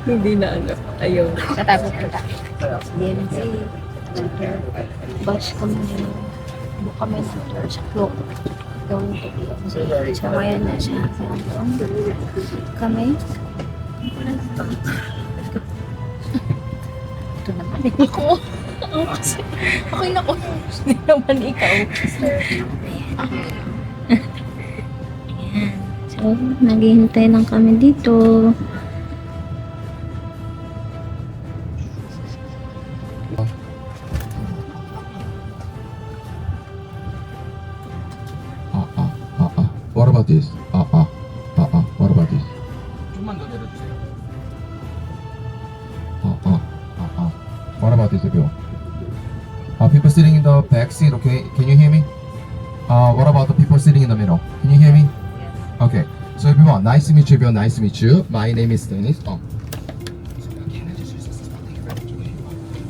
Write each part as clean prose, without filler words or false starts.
Hindi na ano. Ayaw. Katapos ko ta. DMC. Bus kami na. Book kami na tour sa Cloak. Going to DMC. So, ngayon na siya. Kami. Ito naman. Ako. Kasi, okay na ko. Hindi naman ikaw. Ayan. So, naghihintay lang kami dito. What about this? What about this? 좀만 더 내려주세요. What about this, everyone? People sitting in the back seat, okay? Can you hear me? What about the people sitting in the middle? Can you hear me? Okay. So everyone, nice to meet you, everyone. Nice to meet you. My name is Dennis.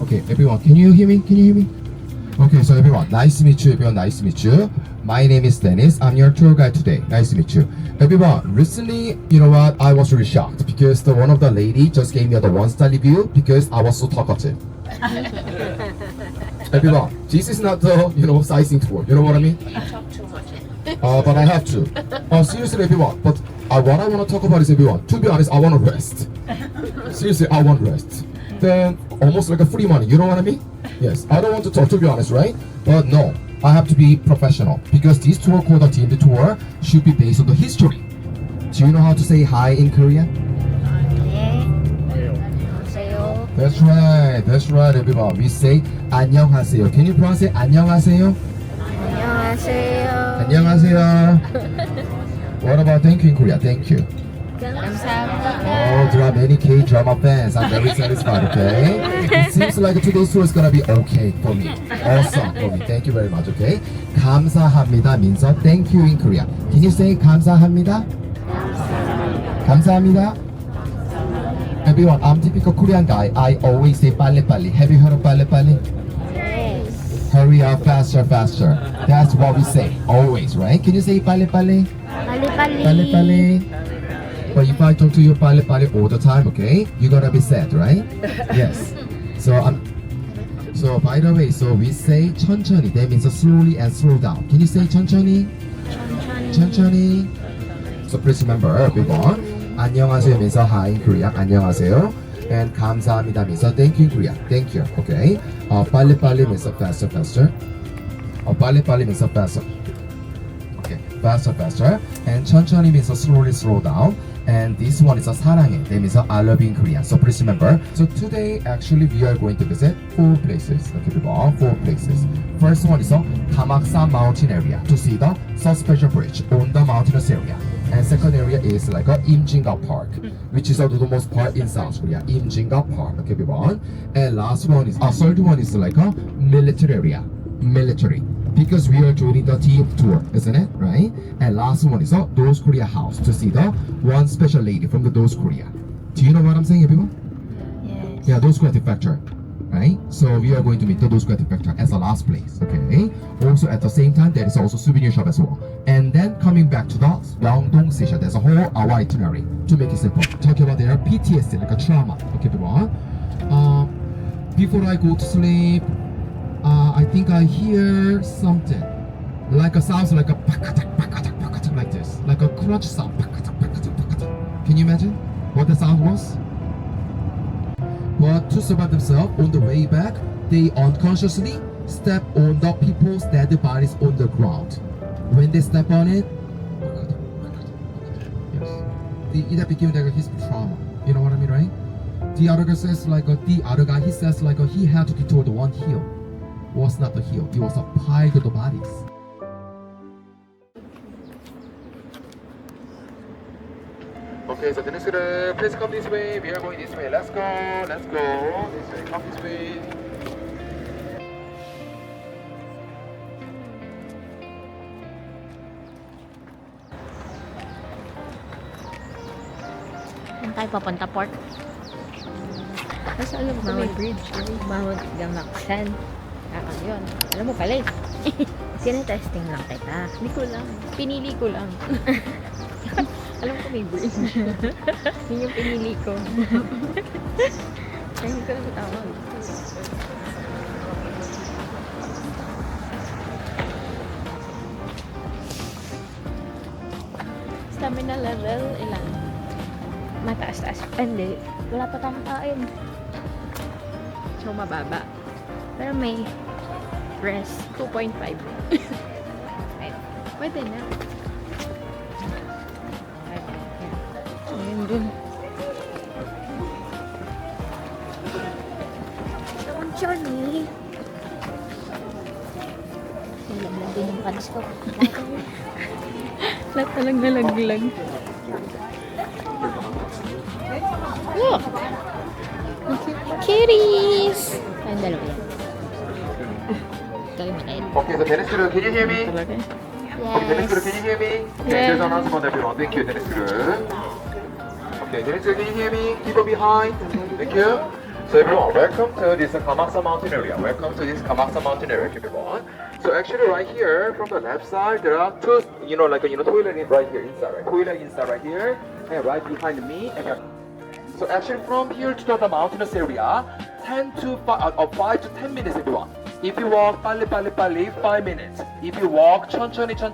Okay, everyone, can you hear me? Can you hear me? Okay, so everyone, nice to meet you, everyone. Nice to meet you. My name is Dennis. I'm your tour guide today. Nice to meet you. Everyone, recently, you know what? I was really shocked because one of the lady just gave me the one-star review because I was so talkative. Everyone, this is not the sightseeing tour. You know what I mean? But I have to. Seriously, everyone. But what I want to talk about is everyone. To be honest, I want to rest. Seriously, I want rest. Then almost like a free money. You know what I mean? Yes. I don't want to talk. To be honest, right? But no, I have to be professional because this tour called the TMD tour should be based on the history. Do you know how to say hi in Korean? That's right. That's right, everyone. We say 안녕하세요. Can you pronounce it? 안녕하세요. 안녕하세요. 안녕하세요. What about thank you in Korea? Thank you. 감사합니다. Oh, there are many K-drama fans. I'm very satisfied, okay? It seems like today's tour is gonna be okay for me. Awesome for me. Thank you very much, okay? 감사합니다 means thank you in Korea. Can you say 감사합니다? 감사합니다. Everyone, I'm typical Korean guy. I always say 빨리빨리. Have you heard of 빨리빨리? Yes. Hurry up, faster, faster. That's what we say, always, right? Can you say 빨리빨리? 빨리빨리. 빨리빨리. But if I talk to you 빨리빨리 all the time, okay, you're gonna be sad, right? Yes. So by the way, so we say 천천히. That means slowly and slow down. Can you say 천천히? 천천히. So please remember, everyone. 안녕하세요 means hi in Korean. 안녕하세요. And 감사합니다 means thank you in Korean. Thank you. Okay. 빨리빨리 means faster, faster. 빨리빨리 means faster. Okay. Faster, faster. And 천천히 means slowly, slow down. And this one is 사랑해. That means I love you in Korean. So please remember. So today, actually, we are going to visit 4 places. Okay, people, 4 places. First one is Hamaksan Mountain area to see the suspension bridge on the mountainous area. And second area is like Imjinga Park, which is the most part in South Korea. Imjinga Park. Okay, people. And last one is third one is like a military area. Military. Because we are joining the team tour, isn't it? Right? And last one is Those Korea House to see the one special lady from the Those Korea. Do you know what I'm saying, everyone? Yes. Yeah, Those Korea Factor. Right? So we are going to meet the Those Korea Factor as the last place. Okay. Also at the same time, there is also souvenir shop as well. And then coming back to the Yeongdong station, there's a whole hour itinerary to make it simple. Talking about their PTSD, like a trauma. Okay, everyone. Before I go to sleep, I think I hear something like a sounds like a like this, like a crunch sound. Can you imagine what the sound was? But to survive themselves on the way back, they unconsciously step on the people's dead bodies on the ground. When they step on it, yes, that became like his trauma. You know what I mean, right? The other guy says he says he had to detour the one hill. Was not the hill, it was a pile of the bodies. Okay, so Dennis, please come this way. We are going this way. Let's go. Let's go. This way. Come this way. Saan tayo papunta, Port? Nasa alam ko may bridge. Mahod Gamaksan. Yun. Alam mo pala eh. Tinetesting lang kita. Hindi ko lang. Pinili ko lang. Alam ko may brain. Yun yung pinili ko. Ay, hindi ko lang tawag. Stamina level, ilan? Mataas-taas. Hindi. Wala pa tayong kain. So, mababa. Pero may rest. 2.5. Pwede na. Ayun dun. Ang Johnny. Nilaglag din yung panis ko. Lahat talang nalaglag. Look! Kitties! Ayun, dalawa yan. Gawin mo na yun. Okay, so Dennis Guru, can you hear me? Talaga. Okay, Dennis Guru, Yes. can you hear me? Yeah. Okay, there's an announcement everyone. Thank you, Dennis Guru. Okay, Dennis Guru, can you hear me? People behind. Thank you. So everyone, welcome to this Kamaksa mountain area. Welcome to this Kamaksa mountain area, everyone. So actually right here, from the left side, there are two, toilet right here inside, right? Toilet inside right here, and right behind me. So actually from here to the mountainous area, 5 to 10 minutes, everyone. If you walk 빨리 5 minutes. If you walk 천천히 10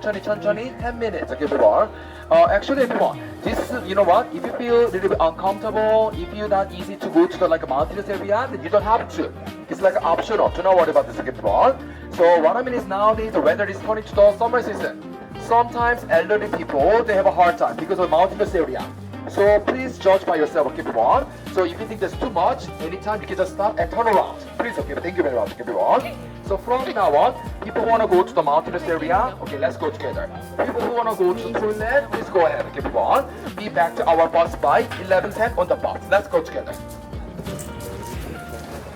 minutes. Okay, everyone. Actually, everyone, this you know what? If you feel a little bit uncomfortable, if you're not easy to go to the mountainous area, then you don't have to. It's like optional. Do not worry about this, okay, everyone. So what I mean is nowadays the weather is turning to the summer season. Sometimes elderly people they have a hard time because of mountainous area. So please judge by yourself, okay, everyone. So if you think that's too much, anytime you can just stop and turn around. Please, okay, thank you very much, okay, everyone. So from now on, people who want to go to the mountainous area, okay, let's go together. People who want to go to the toilet, please go ahead, okay, everyone. Be back to our bus by 11:10 on the bus. Let's go together.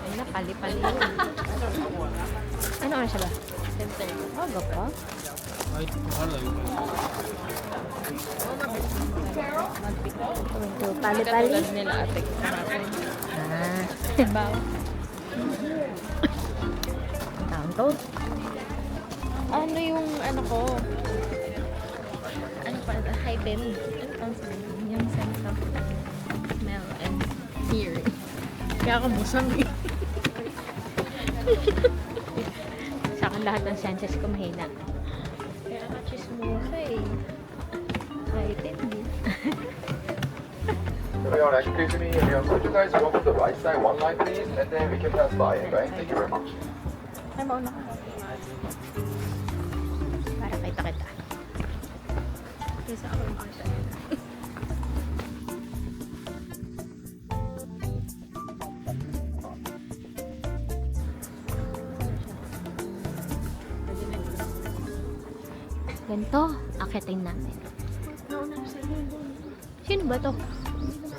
Ay na, pali-pali yun. Ano nga siya ba? Center. Aga pa? Ito, pali-pali. Katulad nila ate. Ah, Diba? taon to. Ano yung ano ko? Ano pa? High beam. Ano pa? Yung sense of smell and hearing. Kaya ako musang eh. Sa akin lahat ng senses ko mahina. Kaya ako chismosa eh. Kahit hindi. Everyone, excuse me. Everyone, could you guys walk to the right side one line, please, and then we can pass by. Okay, thank you very much. Ay, mauna ka. Para kita. Kasi ako yung arte. Ganito, akitin namin. Nauna sa iyo. Sino ba to?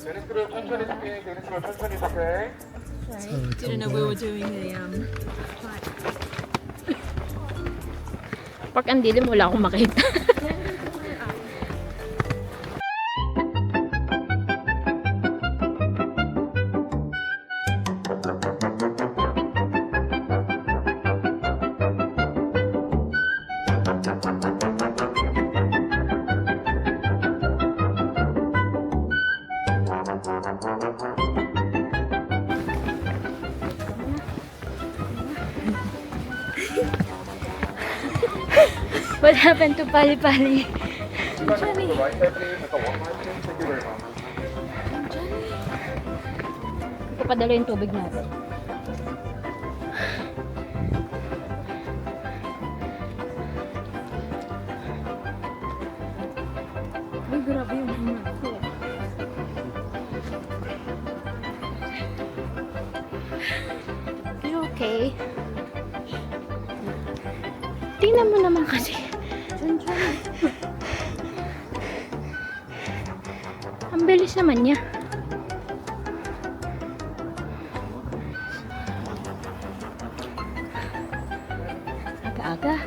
Dennis Guru, 천천히 탈게. Dennis Guru, 천천히 탈게. Didn't know we were doing a Pag ang dilim, wala akong makita. What happened to Pali-Pali? To the right side, please. Like a one line, please. Thank you very much. Ipapadala yung tubig natin. Uy, grabe yung hina ko. You okay? Tingnan mo naman kasi. Ang bilis naman niya. Aga-aga.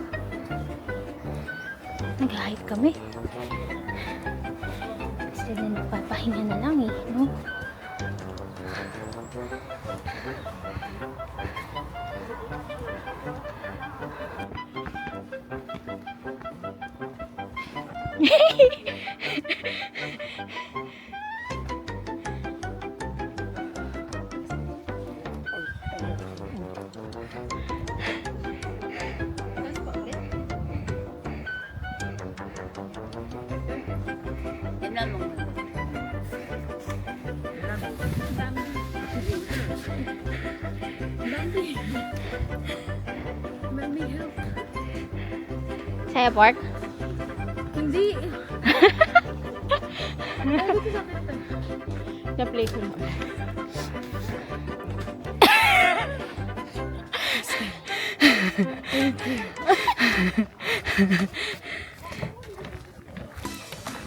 Nag-hike kami. Kasi na nagpapahinga na lang eh, no? Saya Park? Hindi. Na-play ko mo.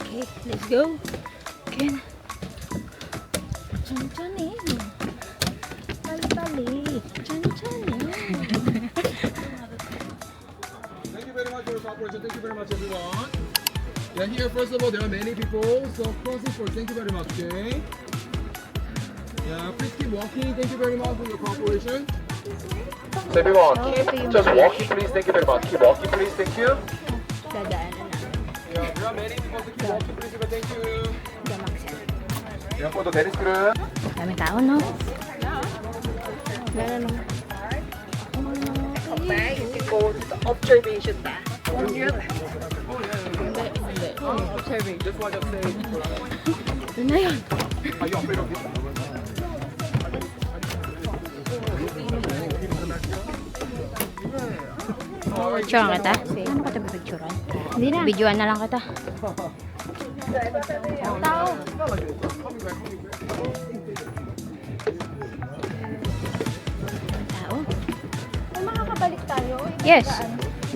Okay, let's go. Okay na. Chan-chan eh. Pali-pali. Chan-chan eh. Thank you very much for your cooperation. Thank you very much, everyone. Yeah, here, first of all, there are many people. So, crossing for thank you very much, okay? Yeah, please keep walking. Thank you very much for your cooperation. So, everyone, keep just walking, please. Thank you very much. Keep walking, please. Thank you. Dadaanan na. Yeah, there are many people. So keep walking, please. Thank you. Gamak siya. Yeah, for the tennis group. Daming tao, no? Lalo no. Observation ba? Hindi. Observation. Just want to say, Yun na yun. are you afraid of this? Picturean kita? Ano ka tabi picturean? Hindi na. Videoan na lang kita. Tao. Tao? Makakabalik tayo. Yes.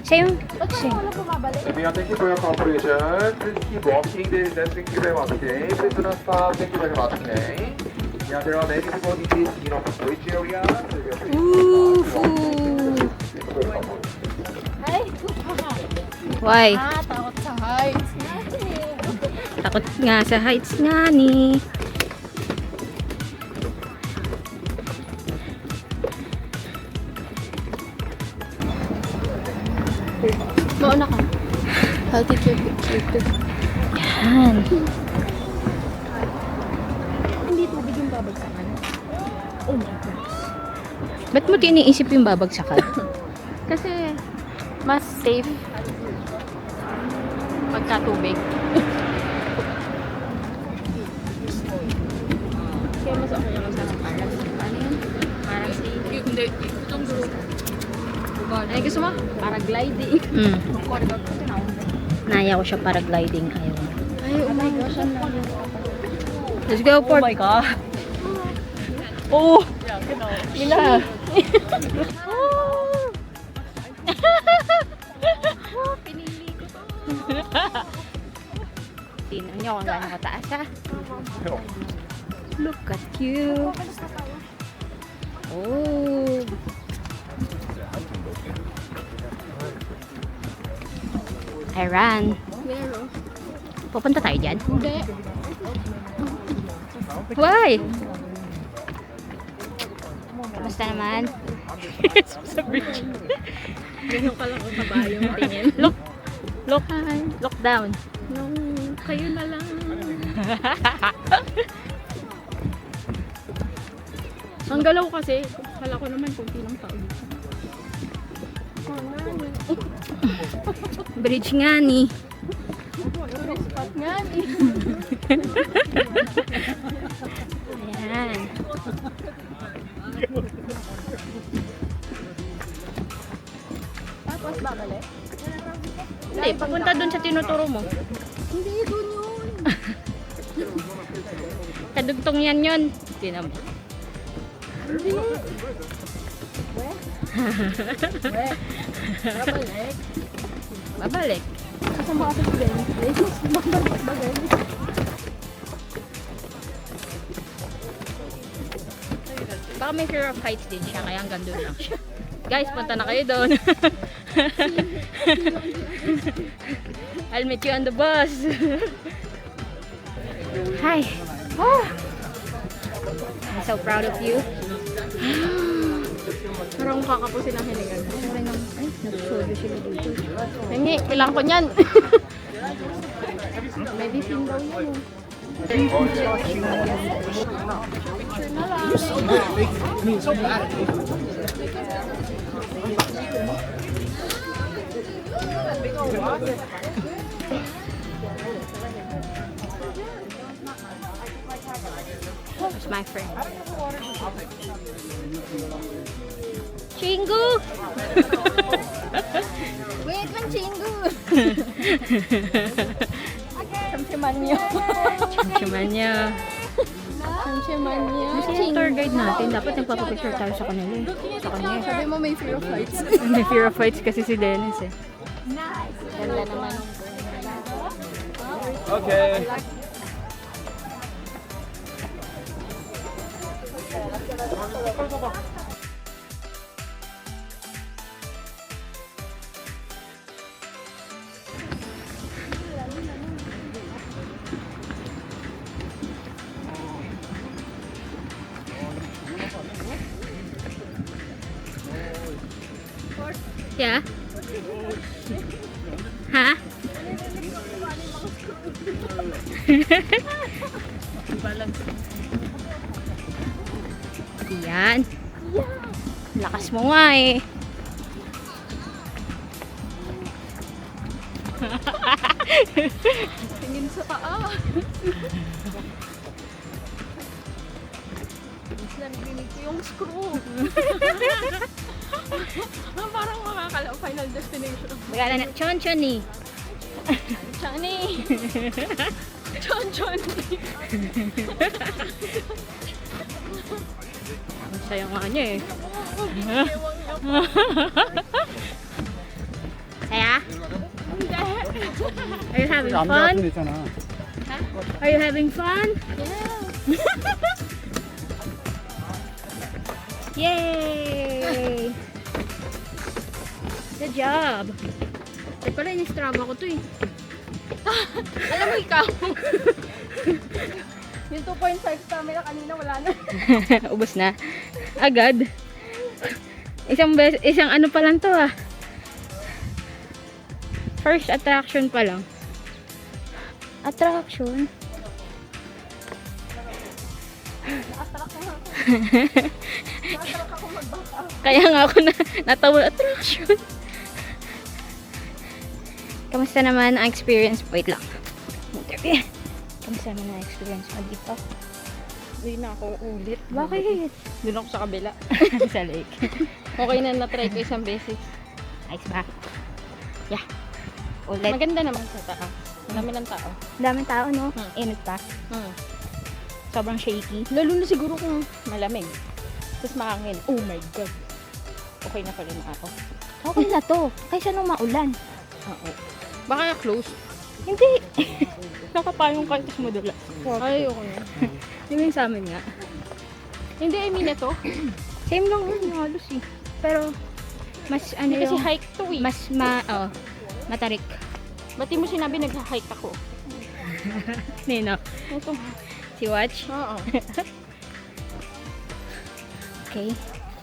Same. Same. Wala bumabalik. Yeah, thank you for your cooperation. Please keep walking. Thank you very much, okay? Please do not stop. Thank you very much, okay? Yeah, there are many people in this, bridge area. Ooh, Ay, Why? takot sa heights. Takot nga sa heights nga ni. Mauna ka. I'll take your picture too. Yan. Hindi tubig yung babagsakan. Oh my gosh. Ba't mo tiniisip yung babagsakan? Kasi mas safe pagka tubig. Kaya mas okay naman sa parang ano yun? Parang safe. Hindi. Itong group. Ay, gusto mo? Paragliding. Naya ko siya paragliding. Ayaw. Ay, oh my gosh. Ang laki. Let's go, Port. Oh my God. Oh! Mila! Pinili ko to. Tingnan niyo kung gaano kataas, ha? Look at you. Oh. I ran. Meron. Pupunta tayo dyan? Hindi. Why? Kamusta naman? Sa bridge. Ganun ka lang kabayong tingin. Look. Look. Hi. Look down. No, kayo na lang. Ang galaw kasi, kala ko naman kunti lang tao. Bridge nga ni. Spot nga eh. Ayan. Tapos babalik? Hindi, papunta dun sa tinuturo mo. Hindi, doon yun. Kadugtong yan yun. Tinan mo. Hindi. Babalik. Babalik. Kasama kasi si Benny. Babalik ba Benny? Baka may fear of heights din siya, kaya hanggang doon lang siya. Guys, punta na kayo doon. I'll meet you on the bus. Hi. Oh. I'm so proud of you. Parang kakapusin ang hiningan. Ay, nagsusulo sila dito. Hengi, kailangan ko niyan. Maybe film daw yun. It's my friend. Chingu! Wait lang, Chingu! Chamchiman niyo. Chamchiman niya. Chamchiman niyo. Kasi yung tour guide natin, dapat nagpapapicture tayo sa kanila eh. Sa kanya eh. Sabi mo may fear of heights. May fear of heights kasi si Dennis eh. Ganda naman. Okay. Yeah? Ha? Yan. Lakas mo nga eh. Tingin sa taas. Isla, narinig ko yung screw. Parang makakala final destination. Bagala na, chon-chon eh. Chani! Chon. Ang saya nga niya eh. Saya? Are you having fun? Are you having fun? Yay! Good job! Eh pala, in-strava ko to eh. Alam mo ikaw? Yung 2.5 camera kanina wala na. Ubus na. Agad. Isang ano pa lang to ah. First attraction pa lang. Attraction? Kaya nga ako natawa attraction. Kamusta naman ang experience? Wait lang. Interview. Kamusta naman ang experience mo dito? Hindi na ako ulit. Bakit? Doon ako sa kabila. Sa lake. Okay na na-try ko isang beses. Nice ba? Yeah. Ulit. Maganda naman sa taas. Marami ng tao. Daming tao, no? Hmm. Init pa. Sobrang shaky. Lalo na siguro kung malamig. Tapos mahangin. Oh my God. Okay na pala na ako. Okay na to. Kaysa nung maulan. Oo. Baka close. Hindi. Nakapayong kayo tapos madula. Ay, okay na. Di ba yung sa amin nga? Hindi, I mean ito. Same lang yun, halos eh. Pero, mas ano Hindi kasi yung... hike to eh. Mas matarik. Ba't di mo sinabi nag-hike ako? Nino. Ito. Si Watch? Oo. Okay.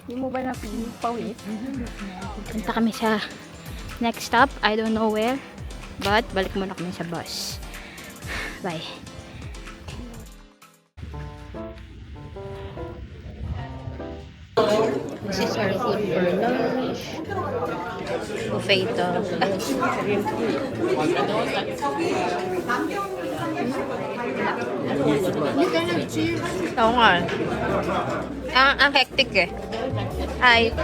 Hindi mo ba na-feel pawis? Punta kami sa next stop. I don't know where. But, balik muna kami sa bus. Bye. This is our food for lunch. Buffet ito. Oo nga. Ang hectic eh. Hi.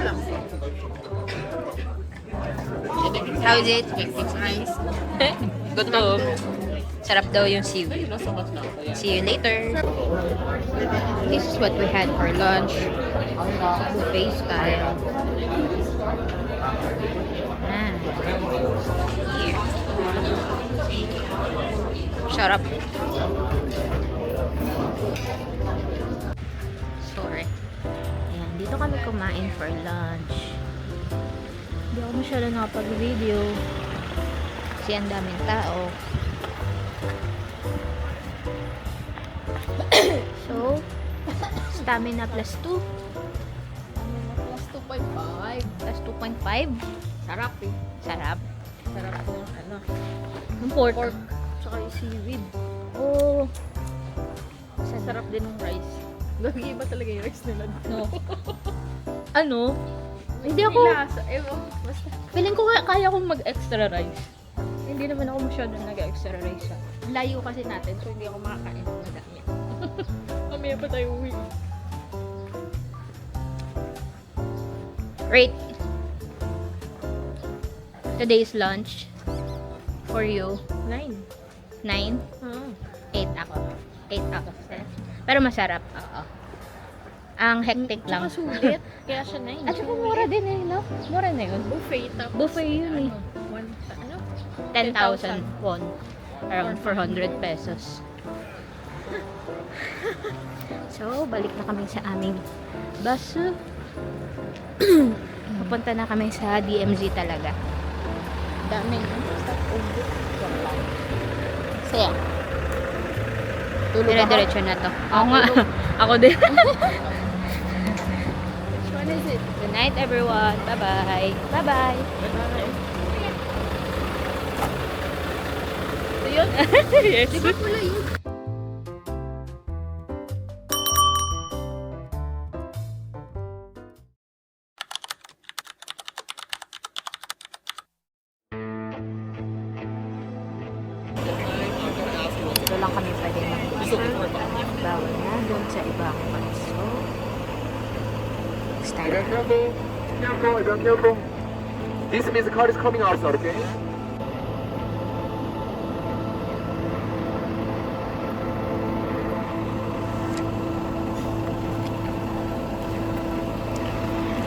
How is it? It's nice. Gutom. Sarap daw yung seaweed. See you later. This is what we had for lunch. Buffet style. Here. Shut up. Sorry. Ayan, dito kami kumain for lunch. Hindi ako masyado nakapag-video. Kasi ang daming tao. So, stamina plus 2. Plus 2.5. Plus 2.5. Sarap eh. Sarap. Sarap ng ano. Yung pork. Pork. Tsaka yung seaweed. Oh. Sarap din ng rice. Gagi iba talaga yung rice nila. No. Ano? Hindi ako, Lasa. Ewan. Basta. feeling ko kaya kong mag-extra rice. Hindi naman ako masyado nag-extra rice. Layo kasi natin. So hindi ako makakain ng madami. Mamaya pa tayo uwi. Rate today's lunch for you. 9. 9? Ah. 8 ako. 8 out of 10. Pero masarap. Oo. Ang hectic lang. Tsaka sulit. Kaya siya 9. At saka mura din eh, no? Mura na yun. Buffet. Tapos, Buffet yun eh. Ano? 10,000 won. Around 400 pesos. So, balik na kami sa aming bus. Papunta na kami sa DMZ talaga. Daming. Saya. Tulog ako. Dire-diretso na to. Ako nga. Ako din. Which one is it? Good night, everyone. Bye-bye. Bye-bye. Ito yun? Yes. Di ba pala yun? Dito lang kami pwede mag-picture. Bawal na doon sa ibang banso. Start. Careful, careful, careful. This means the car is coming outside, okay?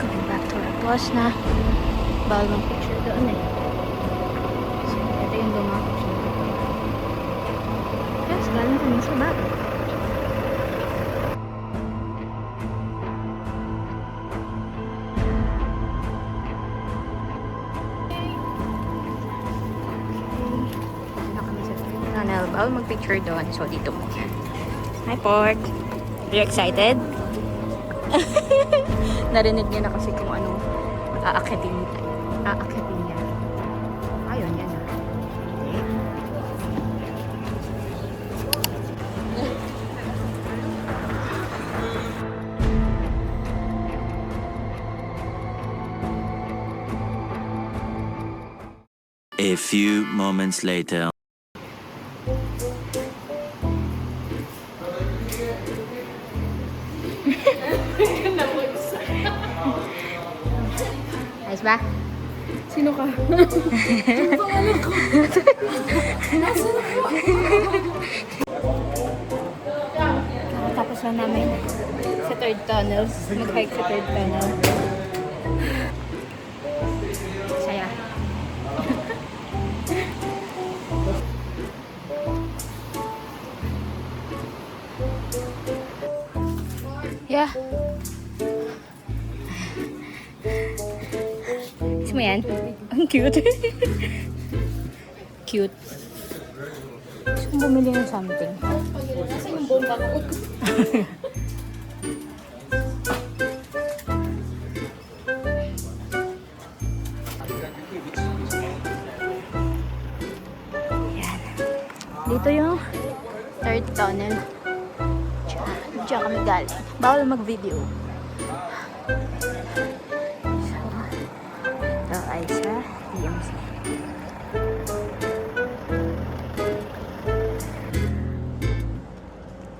Going back to our bus na. Bawal mag-picture doon eh. So, ito yung mga picture dito. Yes, galing kami sa bag. Dito na kami sa tunnel. Bawal mag-picture doon. So, dito mo. Hi, Port. Are you excited? Narinig niya na kasi kung ano aakitin niya. Ayun, yan na. Okay. A few moments later. Ayos ba? Sino ka? Tapos na namin sa third tunnel. Mag-hike sa third tunnel. Saya. Yeah. Gusto mo yan? Ang cute. Cute. Gusto kong bumili ng something. Nasa yung bomba ko? Yan. Dito yung third tunnel. Diyan kami galing. Bawal mag-video. So, ito ay sa DMZ.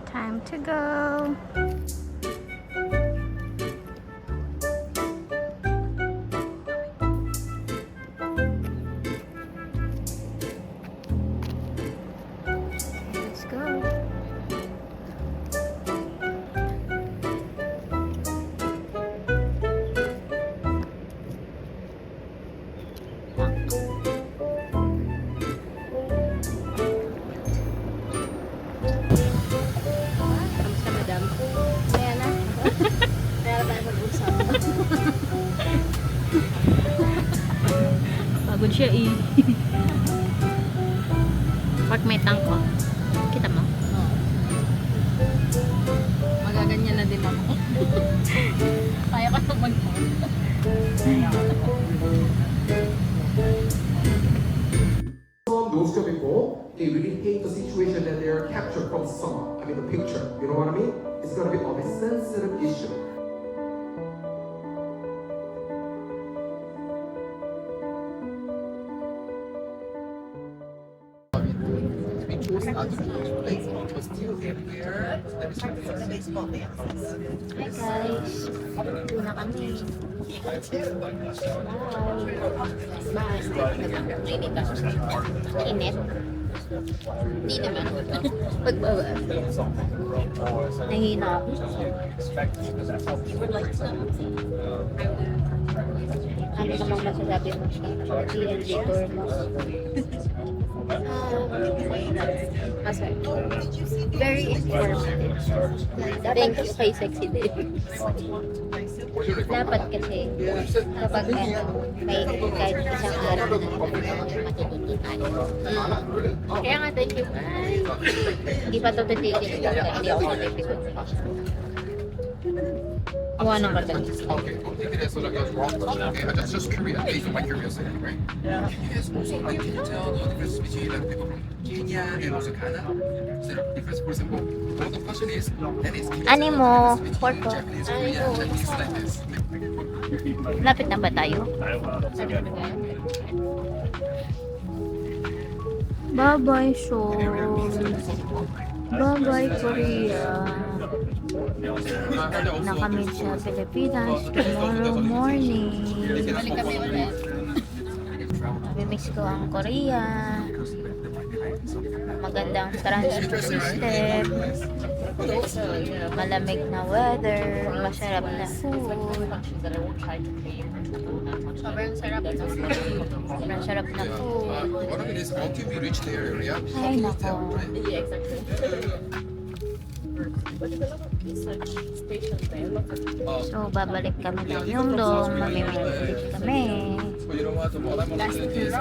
Time to go. Let's go. Kamusta, madam? Kaya na. Kaya na tayo mag-usap. Pagod siya eh. Pag may tangko. Kita mo? Magaganyan na din ako. Kaya ka na mag-phone. people, they really hate the situation that they're captured from someone. I mean, the picture. You know what I mean? It's gonna be of a sensitive issue. We chose not to be place, but still everywhere. Hi guys. Uwi na kami. Init. Hindi naman. Pagbaba. Nahihina ako. Ano namang masasabi mo sa GLG tour mo? Very informative. Thank you kay Sexy Day. Dapat kasi kapag may kahit isang araw na matututunan. Kaya nga, thank you. Hindi pa ito titigil. Hindi ako matipikot. Kuha ng karton. Okay, don't think it is so like that's wrong. Okay, that's just curious, based on my curiosity, right? You guys also like can you tell the difference between like people from Kenya and also Ghana? Is there a difference? For example, one of the question is, that is, can you Ano tell mo? the difference between Porto. Japanese, Korean, Chinese like this? Lapit na ba tayo? Bye-bye, Seoul. Bye-bye, Korea. Na kami sa Pilipinas tomorrow morning. Namimiss ko ang Korea. Magandang transit system. Malamig na weather. Masarap na food. Sobrang sarap na food. Sobrang sarap na food. One of it is until we reach the area, how Ay, can you nako. tell, right? So, babalik kami ng Myeongdong. Mamimili kami. But you know what? What I'm gonna do is,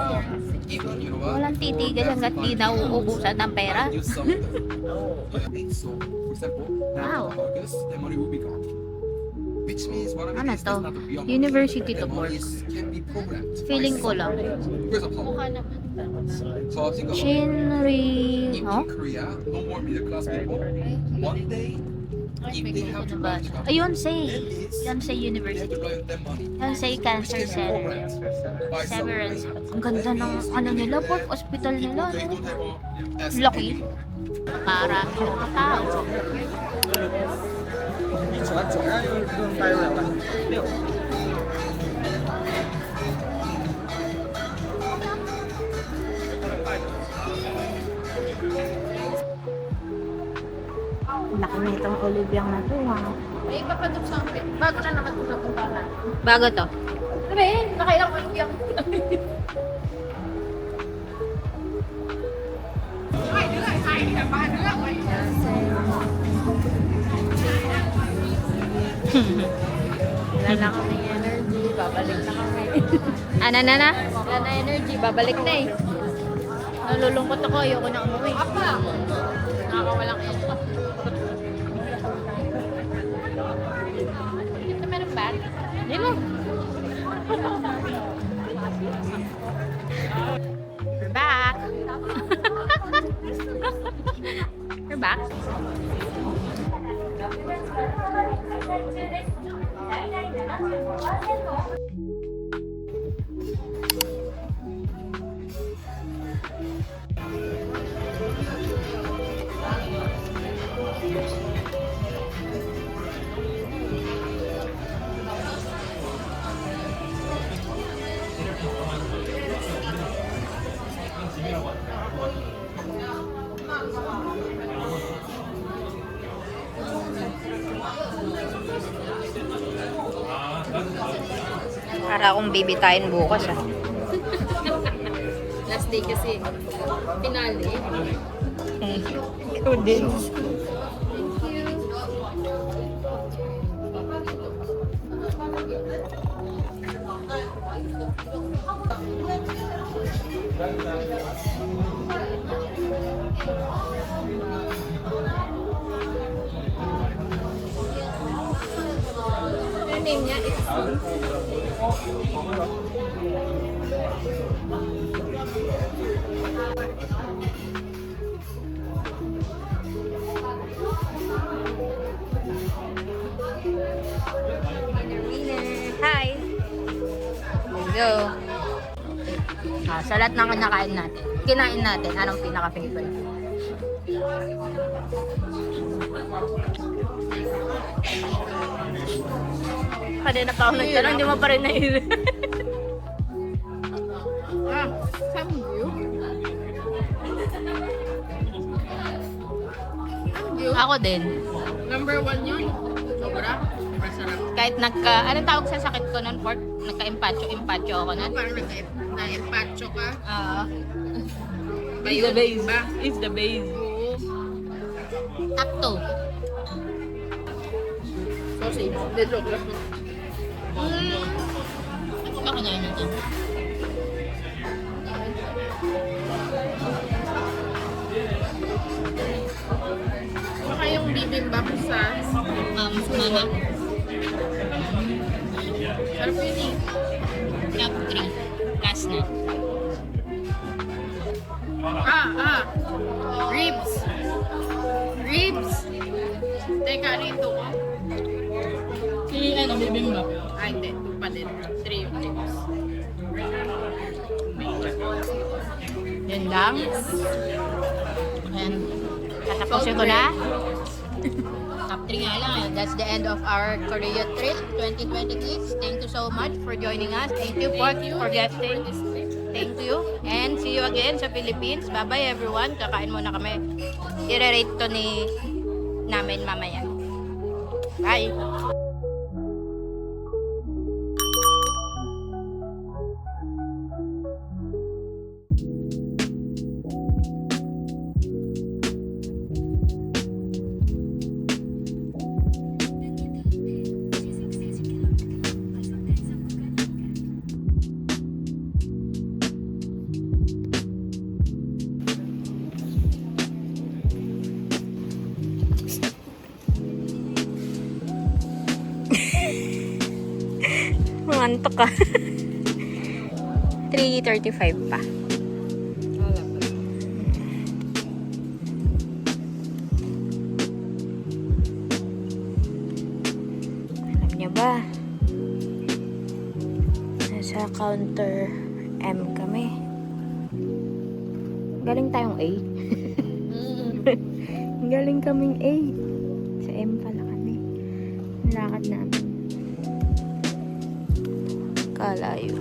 even you know what? Walang titigil hanggat di nauubusan ng pera. Use some of them. Okay, so for example, Wow. August, the money will be gone. Which means what I mean Ano is to? there's not to be a University to the money course. can be programmed. Feeling ko lang. For example, so think about it. Shinri. In Oh? Korea, no more middle class people. One day, if they have to Ano ba? run the company, Yonsei. Yonsei they have to University. run that money. Yonsei Cancer Center. By some Severance. way. Ang ganda ng ano nila po, hospital nila. They No? don't have a Laki. Para sa mga tao. Laki na itong Oliviang na to, ha? May ipapadok sa akin. Bago na naman ito napuntahan. Bago to. Sabi, nakailang Oliviang. Wala na kami energy, babalik na kami. Ano na? Wala na energy, babalik na eh. Nalulungkot ako, ayoko na umuwi. Nakakawalang iyak. Ito meron ba? Hindi mo. We're back. We're back. Para akong bibitayin bukas ah. Last day kasi. Finale. Ikaw din. Yung name niya is go. Sa lahat ng kinain natin, anong pinaka-favorite? Kanina pa ako nagtanong, hindi mo pa rin nailit. Samgyu. Ako din. Number 1 yun. Sobra. Sobra sarap. Kahit anong tawag sa sakit ko nun, pork? Nagka-empacho ako nun. Parang na-empacho ka. Oo. It's the base. It's the base. Oo. Top 2. Sausage. Hindi, joke lang. Ako ba kinain nito? Baka yung bibimbap sa Mama. sarap yun eh. Top 3. Last na. Ribs. Ribs. Teka, ano yung tuko? Bibimbap. Ay, hindi. 2 pa din. 3 yung ribs. Yun lang. Ayan. Tatapusin ko na. Top 3 nga lang. That's the end of our Korea trip 2026. Thank you so much for joining us. Thank you for guesting. Thank you. And see you again sa Philippines. Bye-bye everyone. Kakain muna kami. I-rate to namin mamaya. Bye! Mantok ka. 3:35 pa. Alam niyo ba? Nasa counter M kami. Galing tayong A. Galing kaming A. Sa M pala kami. Lakad namin. Kalayo.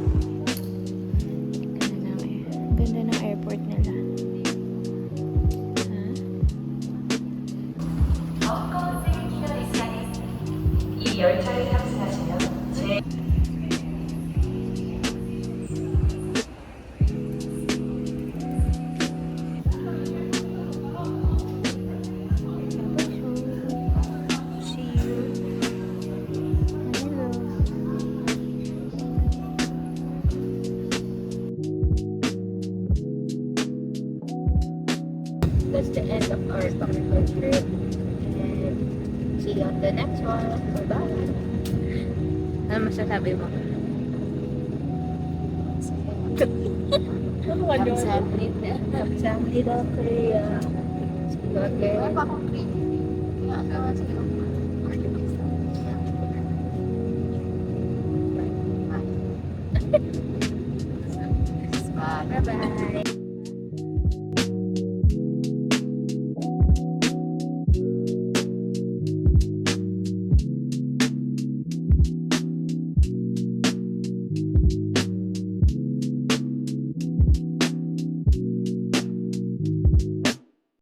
Ganda ng airport nila. That's the end of our Stockholm trip. And see you on the next one. Bye-bye. Ano masasabi mo? Kamsahamnida, Korea. See you again. Bye-bye.